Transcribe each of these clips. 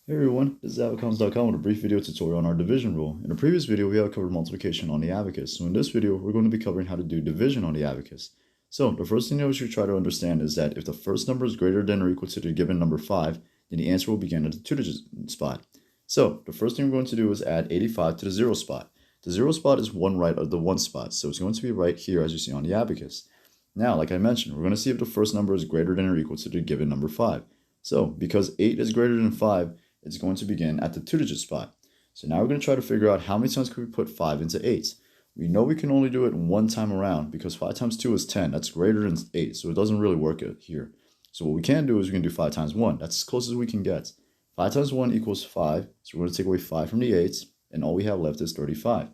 Hey everyone, this is Abacus.com with a brief video tutorial on our division rule. In a previous video, we have covered multiplication on the abacus. So in this video, we're going to be covering how to do division on the abacus. So the first thing that we should try to understand is that if the first number is greater than or equal to the given number 5, then the answer will begin at the 2-digit spot. So the first thing we're going to do is add 85 to the 0 spot. The 0 spot is one right of the 1 spot, so it's going to be right here as you see on the abacus. Now, like I mentioned, we're going to see if the first number is greater than or equal to the given number 5. So because 8 is greater than 5, it's going to begin at the 2-digit spot. So now we're going to try to figure out how many times can we put 5 into 8. We know we can only do it one time around because 5 times 2 is 10. That's greater than 8, so it doesn't really work here. So what we can do is we can do 5 times 1. That's as close as we can get. 5 times 1 equals 5, so we're going to take away 5 from the 8, and all we have left is 35.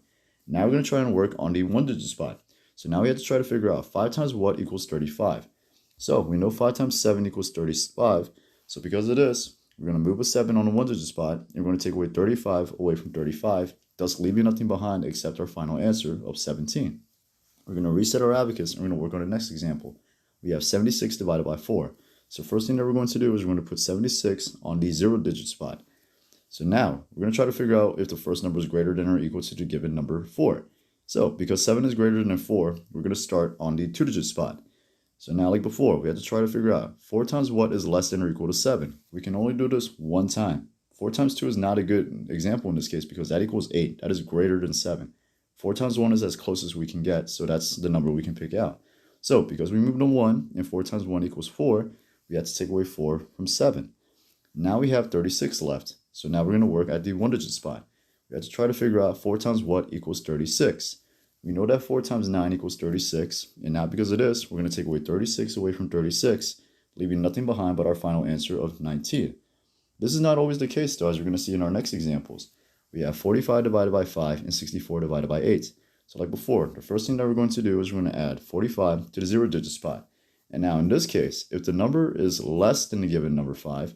Now we're going to try and work on the 1-digit spot. So now we have to try to figure out 5 times what equals 35. So we know 5 times 7 equals 35, so because of this, we're going to move a 7 on the 1-digit spot, and we're going to take away 35 away from 35, thus leaving nothing behind except our final answer of 17. We're going to reset our abacus, and we're going to work on the next example. We have 76 divided by 4. So first thing that we're going to do is we're going to put 76 on the 0-digit spot. So now, we're going to try to figure out if the first number is greater than or equal to the given number 4. So, because 7 is greater than 4, we're going to start on the 2-digit spot. So now, like before, we have to try to figure out 4 times what is less than or equal to 7. We can only do this one time. 4 times 2 is not a good example in this case because that equals 8. That is greater than 7. 4 times 1 is as close as we can get, so that's the number we can pick out. So because we moved to 1 and 4 times 1 equals 4, we have to take away 4 from 7. Now we have 36 left. So now we're going to work at the 1-digit spot. We have to try to figure out 4 times what equals 36. We know that 4 times 9 equals 36, and now because of this, we're going to take away 36 away from 36, leaving nothing behind but our final answer of 19. This is not always the case, though, as we're going to see in our next examples. We have 45 divided by 5 and 64 divided by 8. So like before, the first thing that we're going to do is we're going to add 45 to the 0-digit spot. And now in this case, if the number is less than the given number 5,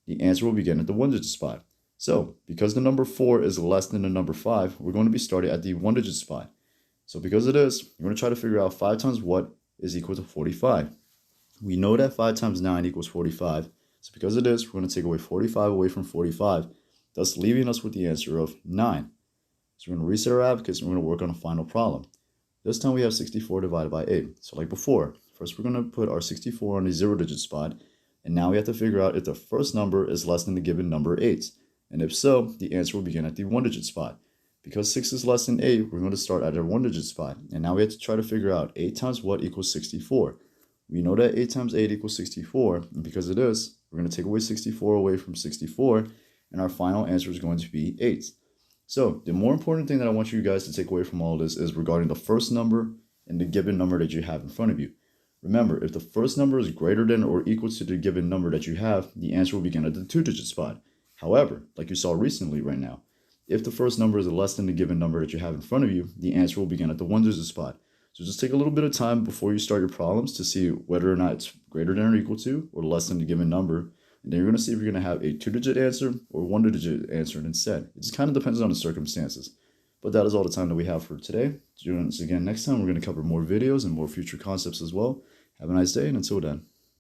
the answer will begin at the 1-digit spot. So because the number 4 is less than the number 5, we're going to be starting at the 1-digit spot. So because of this, we're going to try to figure out 5 times what is equal to 45. We know that 5 times 9 equals 45. So because of this, we're going to take away 45 away from 45, thus leaving us with the answer of 9. So we're going to reset our abacus and we're going to work on a final problem. This time we have 64 divided by 8. So like before, first we're going to put our 64 on the 0-digit spot. And now we have to figure out if the first number is less than the given number 8. And if so, the answer will begin at the 1-digit spot. Because 6 is less than 8, we're going to start at our 1-digit spot. And now we have to try to figure out 8 times what equals 64. We know that 8 times 8 equals 64. And because of this, we're going to take away 64 away from 64. And our final answer is going to be 8. So the more important thing that I want you guys to take away from all this is regarding the first number and the given number that you have in front of you. Remember, if the first number is greater than or equal to the given number that you have, the answer will begin at the 2-digit spot. However, like you saw recently right now, if the first number is less than the given number that you have in front of you, the answer will begin at the 1-digit spot. So just take a little bit of time before you start your problems to see whether or not it's greater than or equal to or less than the given number. And then you're going to see if you're going to have a 2-digit answer or 1-digit answer instead. It just kind of depends on the circumstances. But that is all the time that we have for today. Join us again next time. We're going to cover more videos and more future concepts as well. Have a nice day, and until then.